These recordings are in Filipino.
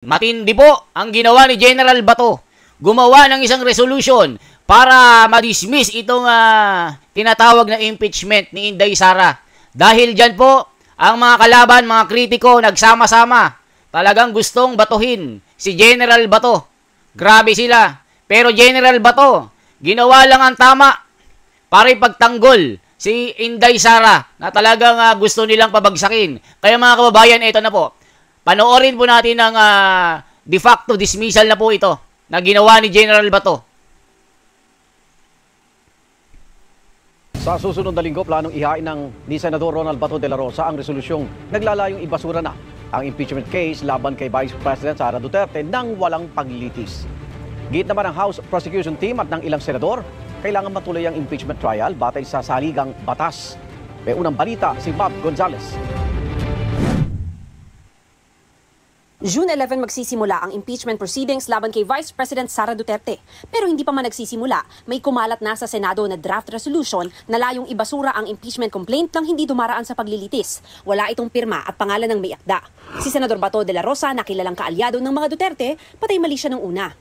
Matindi po ang ginawa ni General Bato. Gumawa ng isang resolution para ma-dismiss itong tinatawag na impeachment ni Inday Sara. Dahil dyan po, ang mga kalaban, mga kritiko, nagsama-sama. Talagang gustong batuhin si General Bato. Grabe sila. Pero General Bato, ginawa lang ang tama para ipagtanggol si Inday Sara na talagang gusto nilang pabagsakin. Kaya mga kababayan, ito na po. Panoorin po natin ang de facto dismissal na po ito na ginawa ni General Bato. Sa susunod na linggo, planong ihain ni Senador Ronald Bato de la Rosa ang resolusyong naglalayong ibasura na ang impeachment case laban kay Vice President Sara Duterte nang walang paglilitis. Git naman ng House Prosecution Team at ng ilang senador, kailangan matuloy ang impeachment trial batay sa saligang batas. May unang balita si Bob Gonzales. June 11 magsisimula ang impeachment proceedings laban kay Vice President Sara Duterte. Pero hindi pa man nagsisimula, may kumalat na sa Senado na draft resolution na layong ibasura ang impeachment complaint nang hindi dumaraan sa paglilitis. Wala itong pirma at pangalan ng may akda. Si Senador Bato de la Rosa, na kilalang kaalyado ng mga Duterte, patay mali siya nung una.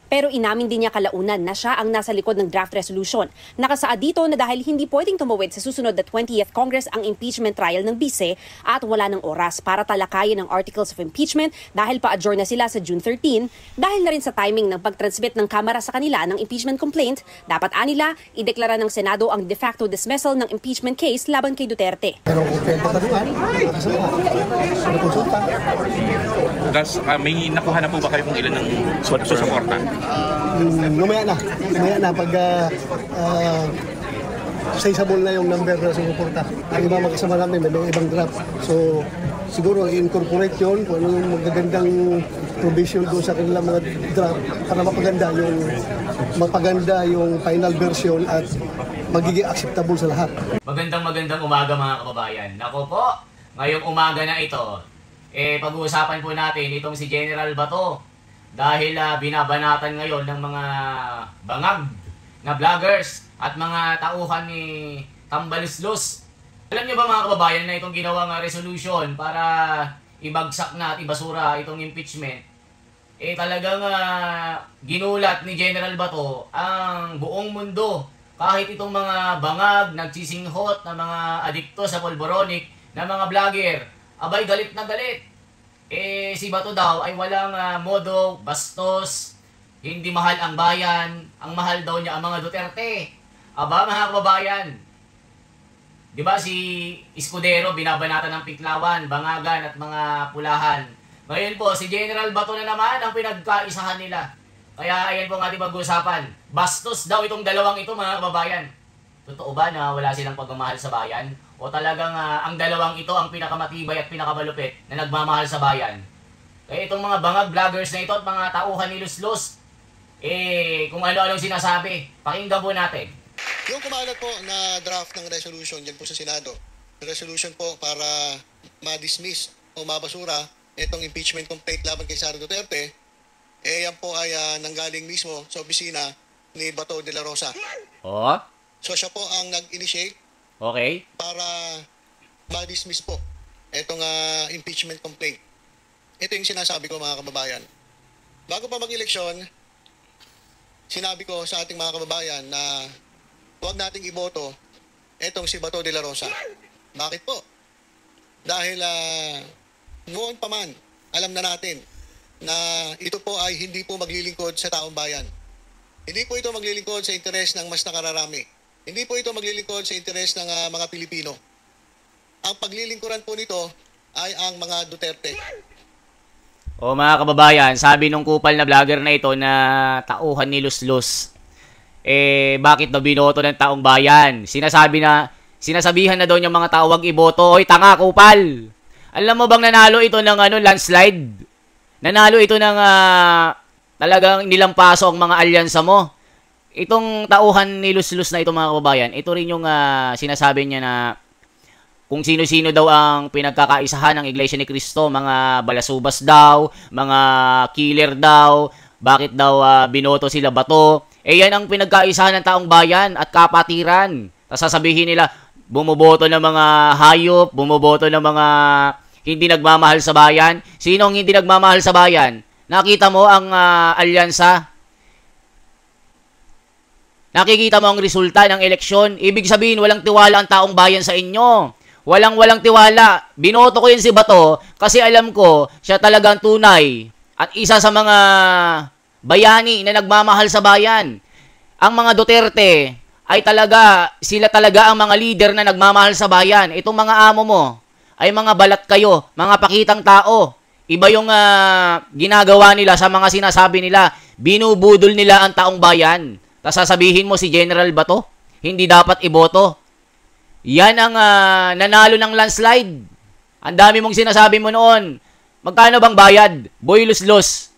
Pero inamin din niya kalaunan na siya ang nasa likod ng draft resolution. Nakasaad dito na dahil hindi pwedeng tumawid sa susunod na 20th Congress ang impeachment trial ng bise at wala ng oras para talakayin ang articles of impeachment dahil pa-adjourn na sila sa June 13, dahil na rin sa timing ng pag-transmit ng Kamara sa kanila ng impeachment complaint, dapat anila ideklara ng Senado ang de facto dismissal ng impeachment case laban kay Duterte. May nakuha na po ba kayo kung ilan ng susuporta? Mamaya na pag sizeable na yung number na sumuporta. Ang iba magkasama namin may ibang draft. So siguro i-incorporate yun kung ano yung magagandang provision doon sa kanilang mga draft para mapaganda yung final version at magiging acceptable sa lahat. Magandang umaga mga kababayan. Nako po, ngayong umaga na ito, pag-uusapan po natin itong si General Bato. Dahil binabanatan ngayon ng mga bangag na vloggers at mga tauhan ni Tambalislos. Alam niyo ba mga kababayan na itong ginawang resolution para ibagsak na at ibasura itong impeachment, talagang ginulat ni General Bato ang buong mundo. Kahit itong mga bangag, nagsisinghot na mga adikto sa polboronic na mga vlogger, abay galit na galit. Si Bato daw ay walang modo, bastos, hindi mahal ang bayan, ang mahal daw niya ang mga Duterte. Aba mga kababayan, di ba si Escudero binabanatan ng Piklawan, Bangagan at mga Pulahan. Ngayon po, si General Bato na naman ang pinagkaisahan nila. Kaya ayan po ang ating pag-uusapan. Bastos daw itong dalawang ito mga kababayan. Totoo ba na wala silang pagmamahal sa bayan? O talagang ang dalawang ito ang pinakamatibay at pinakamalupit na nagmamahal sa bayan? Kaya itong mga bangag vloggers na ito at mga tauhan ni Luslos, kung ano-anong sinasabi, pakinggan po natin. Yung kumalat po na draft ng resolution dyan po sa Senado, resolution po para ma-dismiss o mabasura itong impeachment complaint laban kay Sara Duterte, yan po ay nanggaling mismo sa opisina ni Bato de la Rosa. Oh? So siya po ang nag-initiate. Okay. Para ma-dismiss po itong impeachment complaint. Ito yung sinasabi ko mga kababayan. Bago pa mag-eleksyon, sinabi ko sa ating mga kababayan na huwag nating iboto itong si Bato de la Rosa. Bakit po? Dahil noon pa man, alam na natin na ito po ay hindi po maglilingkod sa taong bayan. Hindi po ito maglilingkod sa interes ng mas nakararami. Hindi po ito maglilingkod sa interes ng mga Pilipino. Ang paglilingkuran po nito ay ang mga Duterte. O mga kababayan, sabi nung kupal na vlogger na ito na tauhan ni Luslos, bakit daw binoto ng taong bayan? Sinasabihan na daw niyang mga tao wag iboto. Oy, tanga, kupal! Alam mo bang nanalo ito ng landslide? Nanalo ito ng talagang nilampaso ang mga alyansa mo. Itong tauhan ni Luslos na ito mga kababayan, ito rin yung sinasabi niya na kung sino-sino daw ang pinagkakaisahan ng Iglesia ni Cristo, mga balasubas daw, mga killer daw, bakit daw binoto sila Bato. Yan ang pinagkaisahan ng taong bayan at kapatiran. Tapos sasabihin nila, bumoboto ng mga hayop, bumoboto ng mga hindi nagmamahal sa bayan? Sino ang hindi nagmamahal sa bayan? Nakita mo ang alyansa? Nakikita mo ang resulta ng eleksyon? Ibig sabihin, walang tiwala ang taong bayan sa inyo. Walang tiwala. Binoto ko yun si Bato kasi alam ko siya talagang tunay at isa sa mga bayani na nagmamahal sa bayan. Ang mga Duterte ay sila talaga ang mga leader na nagmamahal sa bayan. Itong mga amo mo ay mga balat kayo, mga pakitang tao. Iba yung ginagawa nila sa mga sinasabi nila. Binubudol nila ang taong bayan. Tapos sasabihin mo si General Bato, hindi dapat iboto. Yan ang nanalo ng landslide. Ang dami mong sinasabi mo noon. Magkano bang bayad? Boy Luslos.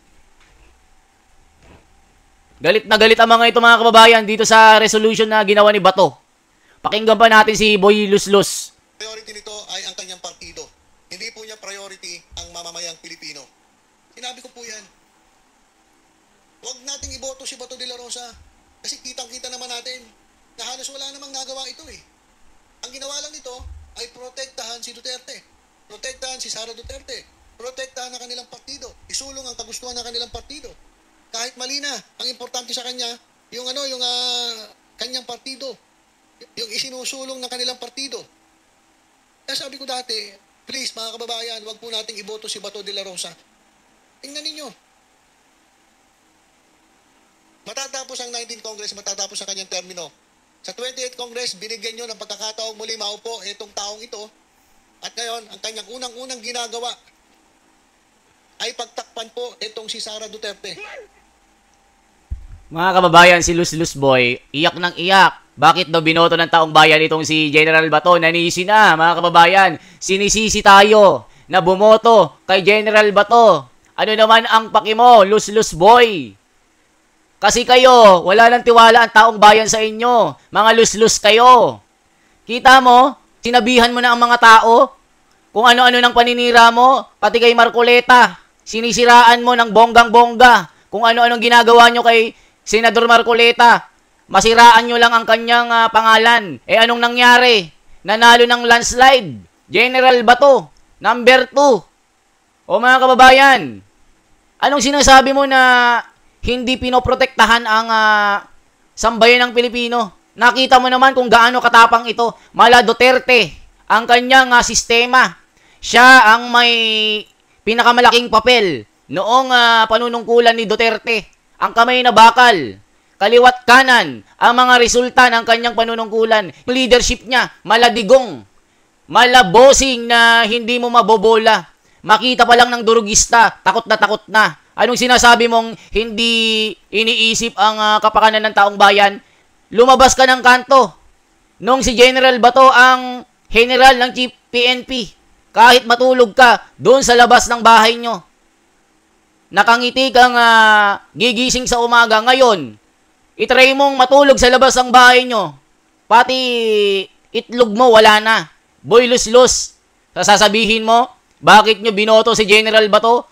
Galit na galit ang mga ito mga kababayan dito sa resolution na ginawa ni Bato. Pakinggan pa natin si Boy Luslos. Priority nito ay ang kanyang partido. Hindi po niya priority ang mamamayang Pilipino. Sinabi ko po yan. Huwag nating iboto si Bato de la Rosa. Kasi kitang-kita naman natin na halos wala namang nagawa ito eh. Ang ginawa lang nito ay protektahan si Duterte. Protektahan si Sara Duterte. Protektahan ang kanilang partido. Isulong ang kagustuhan ng kanilang partido. Kahit mali na, ang importante sa kanya, yung kanyang partido. Yung isinusulong ng kanilang partido. Kaya sabi ko dati, please mga kababayan, wag po nating iboto si Bato de la Rosa. Tingnan ninyo. Matatapos ang 19th Congress, matatapos ang kanyang termino. Sa 28th Congress, binigyan nyo ng pagkakataong muli maupo itong taong ito. At ngayon, ang kanyang unang-unang ginagawa ay pagtakpan po itong si Sara Duterte. Mga kababayan, si Lus Boy, iyak ng iyak. Bakit daw binoto ng taong bayan itong si General Bato? Nanisi na, mga kababayan. Sinisisi tayo na bumoto kay General Bato. Ano naman ang paki mo, Lus Boy? Kasi kayo, wala lang tiwala ang taong bayan sa inyo. Mga lus kayo. Kita mo, sinabihan mo na ang mga tao kung ano-ano ng paninira mo, pati kay Marcoleta. Sinisiraan mo ng bonggang-bongga kung ano-anong ginagawa nyo kay Senador Marcoleta. Masiraan nyo lang ang kanyang pangalan. Eh anong nangyari? Nanalo ng landslide. General Bato, number 2. O mga kababayan, anong sinasabi mo na hindi pinoprotektahan ang sambayan ng Pilipino? Nakita mo naman kung gaano katapang ito. Mala Duterte, ang kanyang sistema. Siya ang may pinakamalaking papel noong panunungkulan ni Duterte. Ang kamay na bakal, kaliwat kanan, ang mga resulta ng kanyang panunungkulan. Leadership niya, maladigong, malabosing na hindi mo mabobola. Makita pa lang ng durugista, takot na takot na. Anong sinasabi mong hindi iniisip ang kapakanan ng taong bayan? Lumabas ka ng kanto. Nung si General Bato ang general ng Chief PNP, kahit matulog ka doon sa labas ng bahay nyo, nakangiti kang gigising sa umaga. Ngayon, itry mong matulog sa labas ng bahay nyo, pati itlog mo wala na. Boy Luslos, sasabihin mo, bakit nyo binoto si General Bato?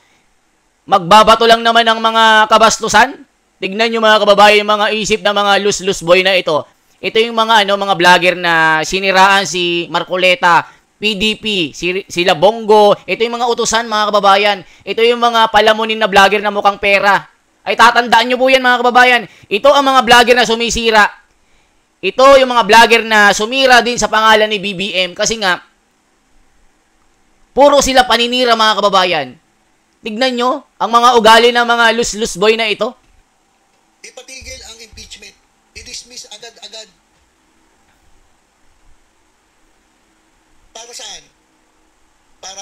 Magbabato lang naman ng mga kabastusan. Tignan nyo mga kababayan, yung mga isip na mga lus boy na ito. Ito yung mga mga vlogger na siniraan si Marcoleta, PDP, sila Bongo. Ito yung mga utusan mga kababayan. Ito yung mga palamunin na vlogger na mukhang pera. Ay tatandaan nyo po yan mga kababayan. Ito ang mga vlogger na sumisira. Ito yung mga vlogger na sumira din sa pangalan ni BBM. Kasi nga, puro sila paninira mga kababayan. Tignan nyo ang mga ugali ng mga lus boy na ito. Ipatigil ang impeachment. I-dismiss agad-agad. Para saan? Para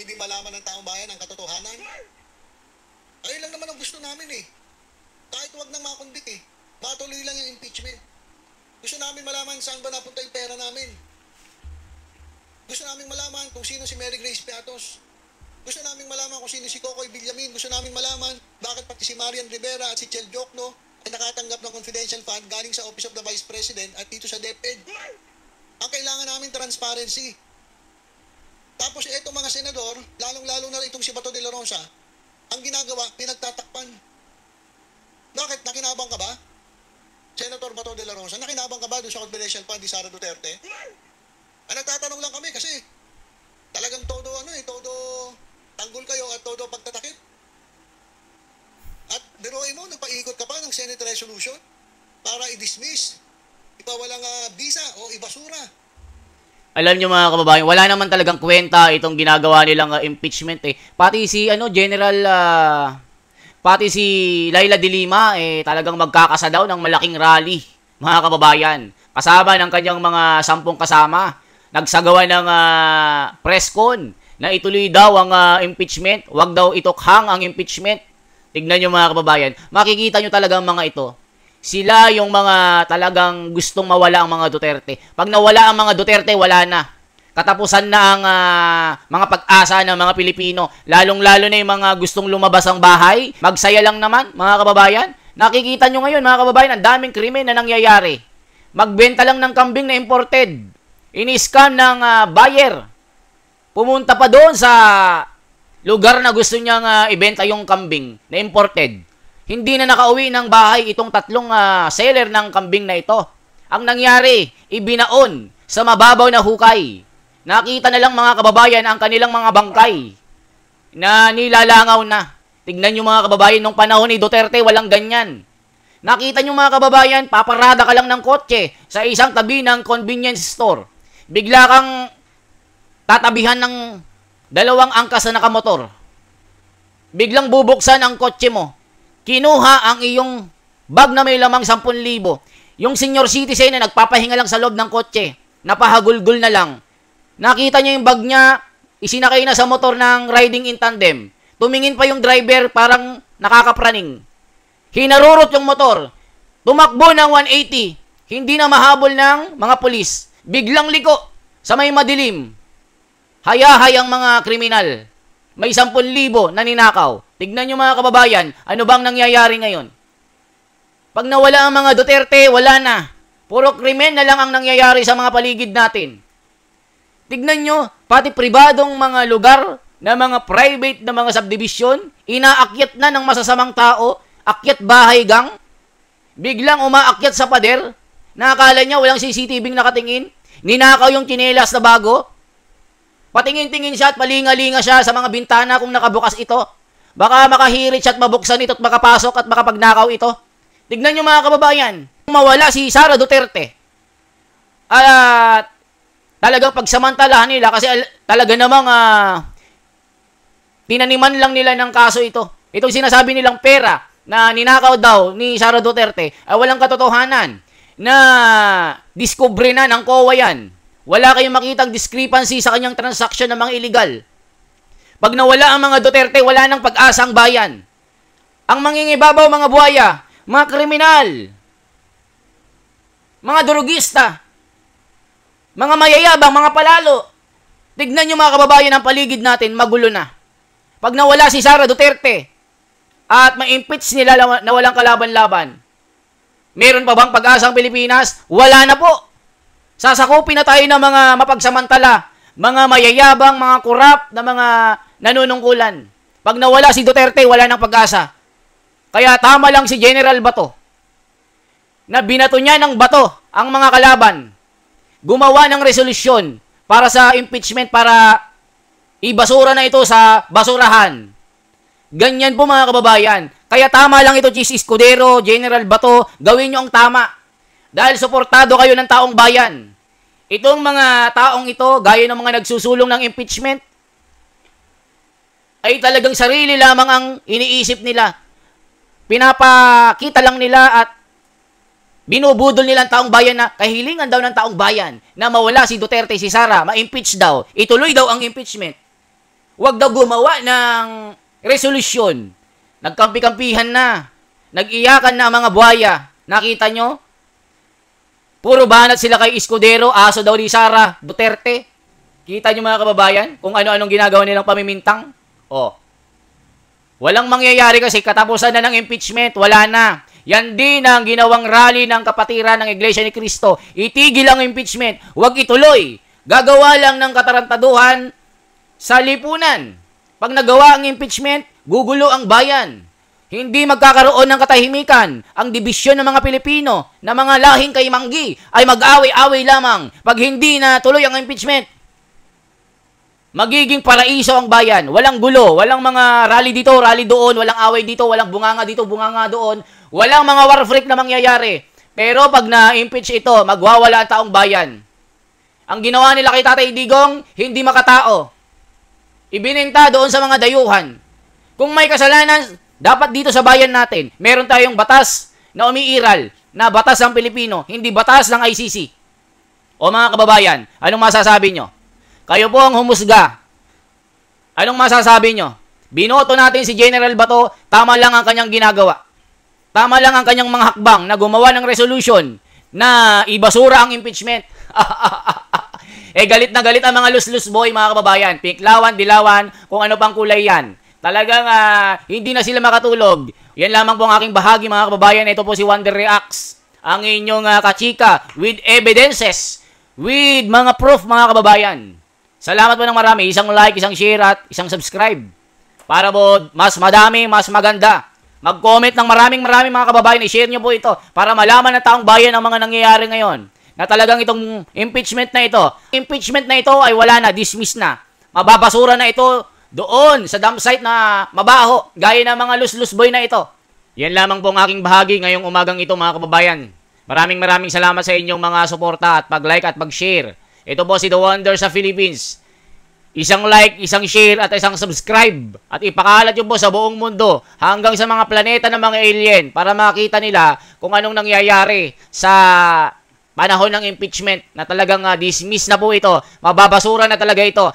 hindi malaman ng taong bayan ang katotohanan? Ayun lang naman ang gusto namin eh. Kahit wag nang makundit eh. Matuloy lang yung impeachment. Gusto namin malaman saan ba napunta yung pera namin. Gusto namin malaman kung sino si Mary Grace Piatos. Gusto namin malaman kung sino si Cocoy Villamin. Gusto namin malaman bakit pati si Marian Rivera at si Chel Jokno ay nakatanggap ng confidential fund galing sa Office of the Vice President at dito sa DepEd. Ang kailangan namin transparency. Tapos itong mga senador, lalong-lalo na itong si Bato de la Rosa, ang ginagawa, pinagtatakpan. Bakit? Nakinabang ka ba? Senator Bato de la Rosa, nakinabang ka ba doon sa confidential fund ni Sara Duterte? Nagtatanong lang kami kasi Talagang todo todo tanggol kayo at todo pagtatakip. At biruin mo, nagpaikot ka pa ng Senate resolution para i-dismiss, ipawalang bisa o ibasura. Alam nyo mga kababayan, wala naman talagang kwenta itong ginagawa nilang impeachment eh. Pati si pati si Laila de Lima talagang magkakasa daw ng malaking rally, mga kababayan. Kasama ng kanyang mga 10 kasama. Nagsagawa ng press con na ituloy daw ang impeachment. Huwag daw itokhang ang impeachment. Tignan nyo mga kababayan. Makikita nyo talaga ang mga ito. Sila yung mga talagang gustong mawala ang mga Duterte. Pag nawala ang mga Duterte, wala na. Katapusan na ang mga pag-asa ng mga Pilipino. Lalong-lalo na yung mga gustong lumabas ang bahay. Magsaya lang naman, mga kababayan. Nakikita nyo ngayon, mga kababayan, ang daming krimen na nangyayari. Magbenta lang ng kambing na imported. Ini-scam ng buyer. Pumunta pa doon sa lugar na gusto niyang ibenta yung kambing na imported. Hindi na nakauwi ng bahay itong 3 seller ng kambing na ito. Ang nangyari, ibinaon sa mababaw na hukay. Nakita na lang mga kababayan ang kanilang mga bangkay na nilalangaw na. Tignan nyo mga kababayan, nung panahon ni Duterte, walang ganyan. Nakita nyo mga kababayan, paparada ka lang ng kotse sa isang tabi ng convenience store. Bigla kang tatabihan ng 2 angkas na nakamotor. Biglang bubuksan ang kotse mo. Kinuha ang iyong bag na may lamang 10,000. Yung senior citizen na nagpapahinga lang sa loob ng kotse, napahagulgul na lang. Nakita niya yung bag niya, isinakay na sa motor ng riding in tandem. Tumingin pa yung driver, parang nakakapraning. Hinarurot yung motor. Tumakbo ng 180. Hindi na mahabol ng mga pulis. Biglang liko sa may madilim. Hayahay ang mga kriminal. May 10,000 na ninakaw. Tignan nyo mga kababayan, ano bang nangyayari ngayon? Pag nawala ang mga Duterte, wala na. Puro krimen na lang ang nangyayari sa mga paligid natin. Tignan nyo, pati pribadong mga lugar na mga private na mga subdivision, inaakyat na ng masasamang tao, akyat bahay gang, biglang umaakyat sa pader, nakakala niya walang CCTV nakatingin, ninakaw yung tsinelas na bago, patingin-tingin siya at palinga-linga siya sa mga bintana kung nakabukas ito. Baka makahirit siya at mabuksan ito at makapasok at makapagnakaw ito. Tignan nyo mga kababayan, mawala si Sara Duterte. At talagang pagsamantalahan nila kasi talaga namang tinaniman lang nila ng kaso ito. Itong sinasabi nilang pera na ninakaw daw ni Sara Duterte ay walang katotohanan. Na discovery na ng COA yan. Wala kayong makitang discrepancy sa kanyang transaksyon ng mga illegal. Pag nawala ang mga Duterte, wala nang pag-asang bayan. Ang mangingibabaw mga buhaya, mga kriminal, mga durugista, mga mayayabang, mga palalo. Tignan nyo mga kababayan ang paligid natin, magulo na. Pag nawala si Sara Duterte at ma-impeach nila na walang kalaban-laban, meron pa bang pag-asang Pilipinas? Wala na po. Sasakupin na tayo ng mga mapagsamantala, mga mayayabang, mga kurap, na mga nanunungkulan. Pag nawala si Duterte, wala nang pag-asa. Kaya tama lang si General Bato na binato niya ng bato ang mga kalaban. Gumawa ng resolusyon para sa impeachment para ibasura na ito sa basurahan. Ganyan po mga kababayan. Kaya tama lang ito, Chis Escudero, General Bato, gawin nyo ang tama. Dahil suportado kayo ng taong bayan. Itong mga taong ito, gaya ng mga nagsusulong ng impeachment, ay talagang sarili lamang ang iniisip nila. Pinapakita lang nila at binubudol nila ang taong bayan na kahilingan daw ng taong bayan na mawala si Duterte, si Sara, ma-impeach daw. Ituloy daw ang impeachment. Huwag daw gumawa ng resolusyon. Nagkampi-kampihan na. Nag-iyakan na ang mga buhaya. Nakita nyo? Puro banat sila kay Escudero, aso daw ni Sara Duterte. Kita nyo mga kababayan kung ano-anong ginagawa nilang pamimintang? Oh. Walang mangyayari kasi katapusan na ng impeachment. Wala na. Yan din ang ginawang rally ng kapatiran ng Iglesia ni Cristo. Itigil ang impeachment. Huwag ituloy. Gagawa lang ng katarantaduhan sa lipunan. Pag nagawa ang impeachment, gugulo ang bayan. Hindi magkakaroon ng katahimikan. Ang dibisyon ng mga Pilipino na mga lahing kay Manggi ay mag-away-away lamang pag hindi na tuloy ang impeachment. Magiging paraiso ang bayan. Walang gulo, walang mga rally dito, rally doon, walang away dito, walang bunganga dito, bunganga doon. Walang mga war freak na mangyayari. Pero pag na-impeach ito, magwawala ang taong bayan. Ang ginawa nila kay Tatay Digong, hindi makatao. Ibininta doon sa mga dayuhan. Kung may kasalanan, dapat dito sa bayan natin, meron tayong batas na umiiral, na batas ng Pilipino, hindi batas ng ICC. O mga kababayan, anong masasabi nyo? Kayo po ang humusga. Anong masasabi nyo? Binoto natin si General Bato, tama lang ang kanyang ginagawa. Tama lang ang kanyang mga hakbang na gumawa ng resolution na ibasura ang impeachment. Galit na galit ang mga lus-lus boy, mga kababayan. Pinklawan, dilawan, kung ano pang kulay yan. Talagang hindi na sila makatulog. Yan lamang po ang aking bahagi, mga kababayan. Ito po si Wonder Reacts. Ang inyong kachika with evidences, with mga proof, mga kababayan. Salamat po ng marami. Isang like, isang share, at isang subscribe. Para po mas madami, mas maganda. Mag-comment ng maraming mga kababayan. I-share nyo po ito para malaman ng taong bayan ang mga nangyayari ngayon. Na talagang itong impeachment na ito ay wala na, dismiss na. Mababasura na ito doon sa dump site na mabaho, gaya ng mga lus-lus boy na ito. Yan lamang po ang aking bahagi ngayong umagang ito, mga kababayan. Maraming salamat sa inyong mga suporta at pag-like at pag-share. Ito po si The Wonder sa Philippines. Isang like, isang share, at isang subscribe. At ipakalat nyo po sa buong mundo hanggang sa mga planeta ng mga alien para makita nila kung anong nangyayari sa panahon ng impeachment na talagang dismiss na po ito. Mababasura na talaga ito.